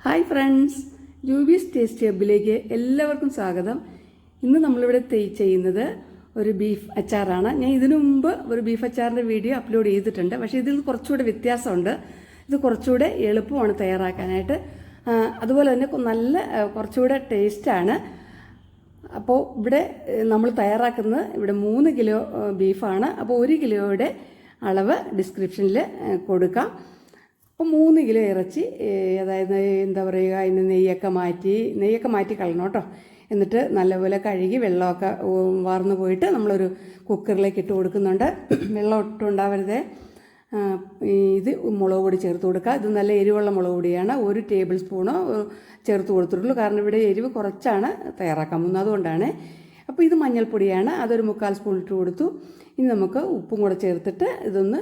Hi friends, Jubi's taste ഹബ്ബിലേക്ക് എല്ലാവർക്കും സ്വാഗതം. ഇന്ന് നമ്മളിവിടെ ചെയ്യുന്നത് ഒരു ബീഫ് അച്ചാറാണ്. ഞാൻ ഇതിനു മുമ്പ് ഒരു ബീഫ് അച്ചാറിൻ്റെ വീഡിയോ അപ്ലോഡ് ചെയ്തിട്ടുണ്ട്. പക്ഷേ ഇതിൽ കുറച്ചുകൂടെ വ്യത്യാസമുണ്ട്. ഇത് കുറച്ചുകൂടെ എളുപ്പമാണ് തയ്യാറാക്കാനായിട്ട്. അതുപോലെ തന്നെ കുറച്ചുകൂടെ ടേസ്റ്റാണ്. അപ്പോൾ ഇവിടെ നമ്മൾ തയ്യാറാക്കുന്നത് ഇവിടെ 3 കിലോ ബീഫാണ്. അപ്പോൾ 1 കിലോയുടെ അളവ് ഡിസ്ക്രിപ്ഷനിൽ കൊടുക്കാം. അപ്പോൾ 3 കിലോ ഇറച്ചി, അതായത് എന്താ പറയുക, അതിന് നെയ്യൊക്കെ മാറ്റി കളയണം കേട്ടോ. എന്നിട്ട് നല്ലപോലെ കഴുകി വെള്ളമൊക്കെ വാർന്നു പോയിട്ട് നമ്മളൊരു കുക്കറിലേക്ക് ഇട്ട് കൊടുക്കുന്നുണ്ട്. വെള്ളം ഒട്ടും ഉണ്ടാവരുതേ. ഇത് മുളക് പൊടി ചേർത്ത് കൊടുക്കുക. ഇത് നല്ല എരിവുള്ള മുളക് പൊടിയാണ്. 1 ടേബിൾ സ്പൂണോ ചേർത്ത് കൊടുത്തിട്ടുള്ളൂ. കാരണം ഇവിടെ എരിവ് കുറച്ചാണ് തയ്യാറാക്കാൻ പോകുന്നത്, അതുകൊണ്ടാണ്. അപ്പോൾ ഇത് മഞ്ഞൾപ്പൊടിയാണ്, അതൊരു 3/4 സ്പൂൺ ഇട്ട് കൊടുത്തു. ഇനി നമുക്ക് ഉപ്പും കൂടെ ചേർത്തിട്ട് ഇതൊന്ന്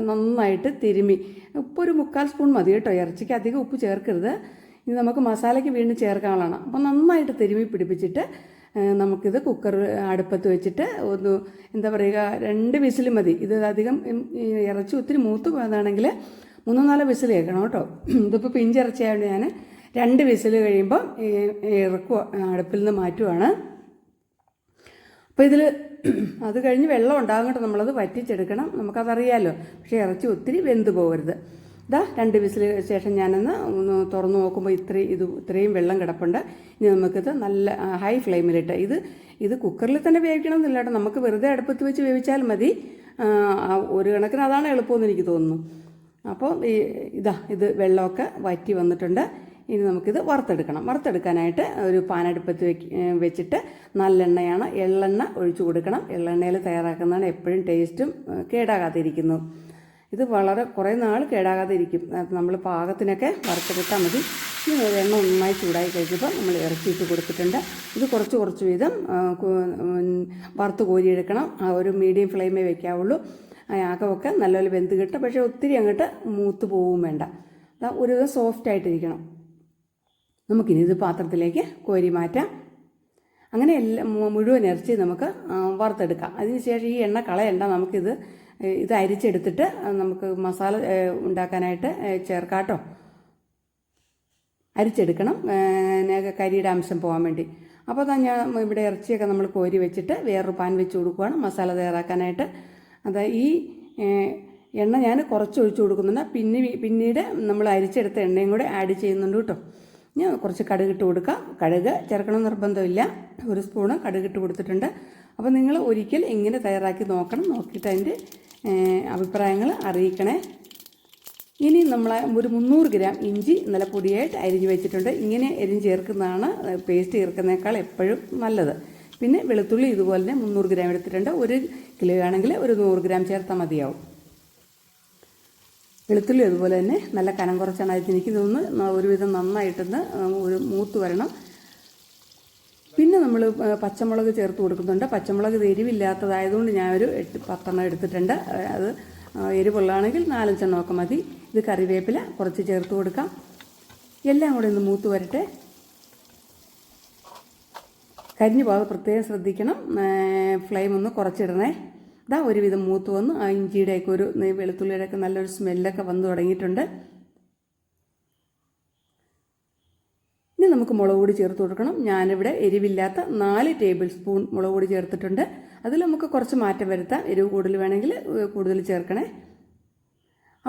നന്നായിട്ട് തിരുമ്മി, ഉപ്പ് ഒരു 3/4 സ്പൂൺ മതി കേട്ടോ. ഇറച്ചിക്ക് അധികം ഉപ്പ് ചേർക്കരുത്. ഇനി നമുക്ക് മസാലയ്ക്ക് വീണ്ടും ചേർക്കാനുള്ളതാണ്. അപ്പോൾ നന്നായിട്ട് തിരുമ്മി പിടിപ്പിച്ചിട്ട് നമുക്കിത് കുക്കർ അടുപ്പത്ത് വെച്ചിട്ട് ഒന്ന് എന്താ പറയുക, 2 വിസിൽ മതി. ഇത് അധികം ഇറച്ചി ഒത്തിരി മൂത്ത് പോയതാണെങ്കിൽ 3-4 വിസിൽ കേൾക്കണം കേട്ടോ. ഇതിപ്പോൾ പിഞ്ചിറച്ചിയായതുകൊണ്ട് ഞാൻ 2 വിസിൽ കഴിയുമ്പോൾ ഇറക്കുക, അടുപ്പിൽ നിന്ന് മാറ്റുവാണ്. അപ്പോൾ ഇതിൽ അത് കഴിഞ്ഞ് വെള്ളം ഉണ്ടാകും കേട്ടോ. നമ്മളത് വറ്റിച്ചെടുക്കണം, നമുക്കതറിയാമല്ലോ. പക്ഷേ ഇറച്ചി ഒത്തിരി വെന്ത് പോകരുത്. 2 വിസിൽ ശേഷം ഞാനൊന്ന് തുറന്ന് നോക്കുമ്പോൾ ഇത്രയും വെള്ളം കിടപ്പുണ്ട്. ഇനി നമുക്കിത് നല്ല ഹൈ ഫ്ലെയിമിലിട്ട് ഇത് കുക്കറിൽ തന്നെ വേവിക്കണമെന്നില്ല കേട്ടോ. നമുക്ക് വെറുതെ അടുപ്പത്ത് വെച്ച് വേവിച്ചാൽ മതി. ഒരു കണക്കിന് അതാണ് എളുപ്പമെന്ന് എനിക്ക് തോന്നുന്നു. അപ്പോൾ ഇത് വെള്ളമൊക്കെ വറ്റി വന്നിട്ടുണ്ട്. ഇനി നമുക്കിത് വറുത്തെടുക്കാനായിട്ട് ഒരു പാനടുപ്പത്ത് വെച്ചിട്ട് നല്ലെണ്ണയാണ്, എള്ളെണ്ണ ഒഴിച്ചു കൊടുക്കണം. എള്ളെണ്ണയിൽ തയ്യാറാക്കുന്നതാണ് എപ്പോഴും ടേസ്റ്റും കേടാകാതിരിക്കുന്നു. ഇത് വളരെ കുറേ നാൾ കേടാകാതെ ഇരിക്കും. നമ്മൾ പാകത്തിനൊക്കെ വറുത്തെടുത്താൽ മതി. ഇനി എണ്ണ നന്നായി ചൂടായി കഴിക്കുമ്പോൾ നമ്മൾ ഇറച്ചിയിട്ട് കൊടുത്തിട്ടുണ്ട്. ഇത് കുറച്ച് വീതം വറുത്ത് കോരിയെടുക്കണം. ഒരു മീഡിയം ഫ്ലെയിമേ വയ്ക്കാവുള്ളൂ. ആകമൊക്കെ നല്ലപോലെ വെന്ത് കിട്ടും. പക്ഷേ ഒത്തിരി അങ്ങോട്ട് മൂത്ത് പോവും വേണ്ട. ഒരു വിധം സോഫ്റ്റായിട്ടിരിക്കണം. നമുക്കിനി ഇത് പാത്രത്തിലേക്ക് കോരി മാറ്റാം. അങ്ങനെ മുഴുവൻ ഇറച്ചി നമുക്ക് വറുത്തെടുക്കാം. അതിനുശേഷം ഈ എണ്ണ കളയണ്ട. ഇത് അരിച്ചെടുത്തിട്ട് നമുക്ക് മസാല ഉണ്ടാക്കാനായിട്ട് ചേർക്കാട്ടോ. അരിച്ചെടുക്കണം, കരിയുടെ അംശം പോകാൻ വേണ്ടി. അപ്പോൾ ഞാൻ ഇവിടെ ഇറച്ചിയൊക്കെ നമ്മൾ കോരി വെച്ചിട്ട് വേറൊരു പാൻ വെച്ച് കൊടുക്കുകയാണ് മസാല തയ്യാറാക്കാനായിട്ട്. ഈ എണ്ണ ഞാൻ കുറച്ച് ഒഴിച്ചു കൊടുക്കുന്നുണ്ട്. പിന്നീട് നമ്മൾ അരിച്ചെടുത്ത എണ്ണയും കൂടെ ആഡ് ചെയ്യുന്നുണ്ട് കേട്ടോ. ഞാൻ കുറച്ച് കടുകിട്ട് കൊടുക്കാം. കടുക് ചേർക്കണം നിർബന്ധമില്ല. 1 സ്പൂണ് കടുകിട്ട് കൊടുത്തിട്ടുണ്ട്. അപ്പോൾ നിങ്ങൾ ഒരിക്കൽ ഇങ്ങനെ തയ്യാറാക്കി നോക്കണം. നോക്കിയിട്ട് അതിൻ്റെ അഭിപ്രായങ്ങൾ അറിയിക്കണേ. ഇനി നമ്മൾ ഒരു 300 ഗ്രാം ഇഞ്ചി നല്ല പൊടിയായിട്ട് അരിഞ്ഞ് വെച്ചിട്ടുണ്ട്. ഇങ്ങനെ അരിഞ്ഞ് ചേർക്കുന്നതാണ് പേസ്റ്റ് ചേർക്കുന്നതിനേക്കാൾ എപ്പോഴും നല്ലത്. പിന്നെ വെളുത്തുള്ളി ഇതുപോലെ തന്നെ 300 ഗ്രാം എടുത്തിട്ടുണ്ട്. 1 കിലോ ആണെങ്കിൽ ഒരു 100 ഗ്രാം ചേർത്താൽ മതിയാവും. വെളുത്തുള്ളി അതുപോലെ തന്നെ നല്ല കനം കുറച്ചാണ് അരിഞ്ഞിരിക്കുന്നത്. ഒരുവിധം നന്നായിട്ടൊന്ന് ഒരു മൂത്ത് വരണം. പിന്നെ നമ്മൾ പച്ചമുളക് ചേർത്ത് കൊടുക്കുന്നുണ്ട്. പച്ചമുളക് എരിവില്ലാത്തതായതുകൊണ്ട് ഞാനൊരു 10 എടുത്തിട്ടുണ്ട്. അത് എരിവുള്ളതാണെങ്കിൽ 4-5 മതി. ഇത് കറിവേപ്പില കുറച്ച് ചേർത്ത് കൊടുക്കാം. എല്ലാം കൂടെ ഒന്ന് മൂത്ത് വരട്ടെ. കരിഞ്ഞു പോകാതെ പ്രത്യേകം ശ്രദ്ധിക്കണം. ഫ്ലെയിം ഒന്ന് കുറച്ചിടണേ. ഒരുവിധം മൂത്ത് വന്നു. ആ ഇഞ്ചിയുടെയൊക്കെ ഒരു വെളുത്തുള്ളിയുടെയൊക്കെ നല്ലൊരു സ്മെല്ലൊക്കെ വന്നു തുടങ്ങിയിട്ടുണ്ട്. ഇനി നമുക്ക് മുളക് പൊടി ചേർത്ത് കൊടുക്കണം. ഞാനിവിടെ എരിവില്ലാത്ത 4 ടേബിൾ സ്പൂൺ മുളക് പൊടി ചേർത്തിട്ടുണ്ട്. അതിൽ നമുക്ക് കുറച്ച് മാറ്റം വരുത്താം. എരിവ് കൂടുതൽ വേണമെങ്കിൽ കൂടുതൽ ചേർക്കണേ.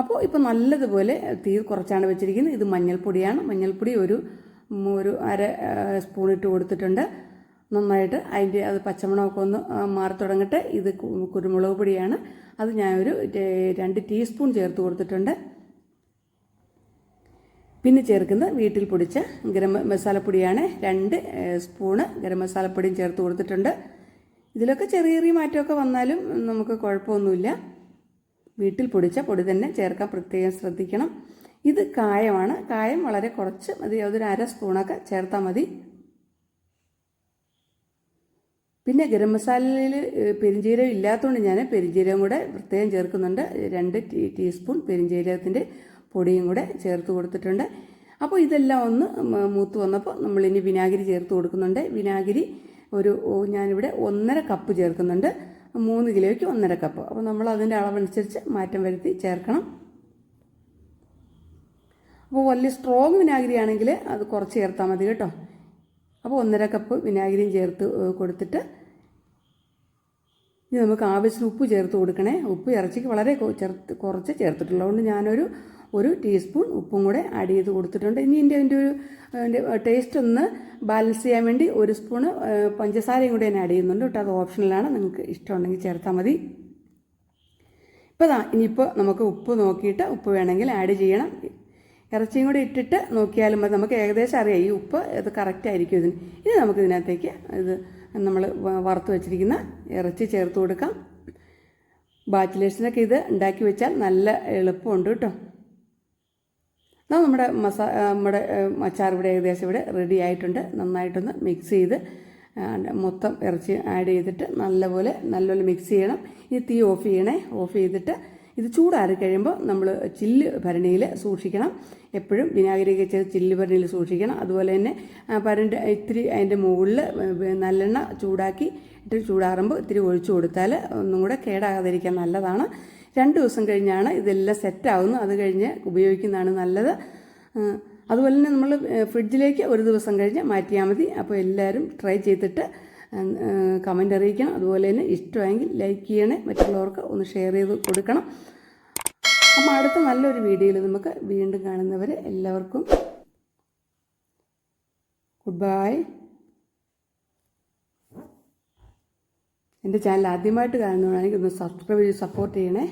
അപ്പോൾ ഇപ്പോൾ നല്ലതുപോലെ തീ കുറച്ചാണ് വെച്ചിരിക്കുന്നത്. ഇത് മഞ്ഞൾപ്പൊടിയാണ്. മഞ്ഞൾപ്പൊടി ഒരു 1/2 സ്പൂൺ ഇട്ട് കൊടുത്തിട്ടുണ്ട്. നന്നായിട്ട് അത് പച്ചമണമൊക്കെ ഒന്ന് മാറി തുടങ്ങട്ടെ. ഇത് കുരുമുളക് പൊടിയാണ്. അത് ഞാനൊരു 2 ടീസ്പൂൺ ചേർത്ത് കൊടുത്തിട്ടുണ്ട്. പിന്നെ ചേർക്കുന്നത് വീട്ടിൽ പൊടിച്ച ഗരം മസാലപ്പൊടിയാണ്. 2 സ്പൂണ് ഗരം മസാലപ്പൊടിയും ചേർത്ത് കൊടുത്തിട്ടുണ്ട്. ഇതിലൊക്കെ ചെറിയ മാറ്റമൊക്കെ വന്നാലും നമുക്ക് കുഴപ്പമൊന്നുമില്ല. വീട്ടിൽ പൊടിച്ച പൊടി തന്നെ ചേർക്കാൻ പ്രത്യേകം ശ്രദ്ധിക്കണം. ഇത് കായമാണ്. കായം വളരെ കുറച്ച് മതി. അതൊരു 1/2 സ്പൂണൊക്കെ ചേർത്താൽ മതി. പിന്നെ ഗരം മസാലയിൽ പെരിഞ്ജീരകം ഇല്ലാത്തതുകൊണ്ട് ഞാൻ പെരിഞ്ജീരകം കൂടെ പ്രത്യേകം ചേർക്കുന്നുണ്ട്. 2 ടീസ്പൂൺ പെരിഞ്ജീരകത്തിൻ്റെ പൊടിയും കൂടെ ചേർത്ത് കൊടുത്തിട്ടുണ്ട്. അപ്പോൾ ഇതെല്ലാം ഒന്ന് മൂത്ത് വന്നപ്പോൾ നമ്മളിനി വിനാഗിരി ചേർത്ത് കൊടുക്കുന്നുണ്ട്. വിനാഗിരി ഞാനിവിടെ 1.5 കപ്പ് ചേർക്കുന്നുണ്ട്. 3 കിലോയ്ക്ക് 1.5 കപ്പ്. അപ്പോൾ നമ്മൾ അതിൻ്റെ അളവനുസരിച്ച് മാറ്റം വരുത്തി ചേർക്കണം. അപ്പോൾ വലിയ സ്ട്രോങ് വിനാഗിരി ആണെങ്കിൽ അത് കുറച്ച് ചേർത്താൽ മതി കേട്ടോ. അപ്പോൾ 1.5 കപ്പ് വിനാഗിരിയും ചേർത്ത് കൊടുത്തിട്ട് ഇനി നമുക്ക് ആവശ്യത്തിന് ഉപ്പ് ചേർത്ത് കൊടുക്കണേ. ഉപ്പ് ഇറച്ചിക്ക് വളരെ കുറച്ച് ചേർത്തിട്ടുള്ളൂ. അതുകൊണ്ട് ഞാനൊരു 1 ടീസ്പൂൺ ഉപ്പും കൂടെ ആഡ് ചെയ്ത് കൊടുത്തിട്ടുണ്ട്. ഇനി അതിൻ്റെ ഒരു ടേസ്റ്റ് ഒന്ന് ബാലൻസ് ചെയ്യാൻ വേണ്ടി 1 സ്പൂണ് പഞ്ചസാരയും കൂടെ ഞാൻ ആഡ് ചെയ്യുന്നുണ്ട് കേട്ടോ. അത് ഓപ്ഷണലാണ്, നിങ്ങൾക്ക് ഇഷ്ടമുണ്ടെങ്കിൽ ചേർത്താൽ മതി. ഇപ്പോൾ ഇനിയിപ്പോൾ നമുക്ക് ഉപ്പ് നോക്കിയിട്ട് ഉപ്പ് വേണമെങ്കിൽ ആഡ് ചെയ്യണം. ഇറച്ചിയും കൂടി ഇട്ടിട്ട് നോക്കിയാലും മതി. നമുക്ക് ഏകദേശം അറിയാം ഈ ഉപ്പ് ഇത് കറക്റ്റ് ആയിരിക്കും ഇതിന്. ഇനി നമുക്ക് ഇതിനകത്തേക്ക് ഇത് നമ്മൾ വറുത്ത് വെച്ചിരിക്കുന്ന ഇറച്ചി ചേർത്ത് കൊടുക്കാം. ബാച്ചിലേഴ്സിനൊക്കെ ഇത് ഉണ്ടാക്കി വെച്ചാൽ നല്ല എളുപ്പമുണ്ട് കേട്ടോ. നമ്മുടെ അച്ചാർ ഇവിടെ ഏകദേശം ഇവിടെ റെഡി ആയിട്ടുണ്ട്. നന്നായിട്ടൊന്ന് മിക്സ് ചെയ്ത് മൊത്തം ഇറച്ചി ആഡ് ചെയ്തിട്ട് നല്ലപോലെ മിക്സ് ചെയ്യണം. ഈ തീ ഓഫ് ചെയ്യണേ. ഓഫ് ചെയ്തിട്ട് ഇത് ചൂടാറി കഴിയുമ്പോൾ നമ്മൾ ചില്ല് ഭരണിയിൽ സൂക്ഷിക്കണം. എപ്പോഴും വിനാഗിരിയൊക്കെ ചെയ്ത് ചില്ല് ഭരണിയിൽ സൂക്ഷിക്കണം. അതുപോലെ തന്നെ ഇത്തിരി അതിൻ്റെ മുകളിൽ നല്ലെണ്ണ ചൂടാക്കി ഇത്തിരി ചൂടാറുമ്പോൾ ഇത്തിരി ഒഴിച്ചു കൊടുത്താൽ ഒന്നും കൂടെ കേടാകാതിരിക്കാൻ നല്ലതാണ്. 2 ദിവസം കഴിഞ്ഞാണ് ഇതെല്ലാം സെറ്റാവുന്നത്. അത് കഴിഞ്ഞ് ഉപയോഗിക്കുന്നതാണ് നല്ലത്. അതുപോലെ തന്നെ നമ്മൾ ഫ്രിഡ്ജിലേക്ക് 1 ദിവസം കഴിഞ്ഞ് മാറ്റിയാൽ മതി. അപ്പോൾ എല്ലാവരും ട്രൈ ചെയ്തിട്ട് കമൻ്റ് അറിയിക്കണം. അതുപോലെ തന്നെ ഇഷ്ടമായെങ്കിൽ ലൈക്ക് ചെയ്യണേ. മറ്റുള്ളവർക്ക് ഒന്ന് ഷെയർ ചെയ്ത് കൊടുക്കണം. അപ്പോൾ അടുത്ത നല്ലൊരു വീഡിയോയിൽ നമുക്ക് വീണ്ടും കാണുന്നവരെ എല്ലാവർക്കും ഗുഡ് ബൈ. എൻ്റെ ചാനൽ ആദ്യമായിട്ട് കാണുന്നവരാണെങ്കിൽ ഒന്ന് സബ്സ്ക്രൈബ് ചെയ്ത് സപ്പോർട്ട് ചെയ്യണേ.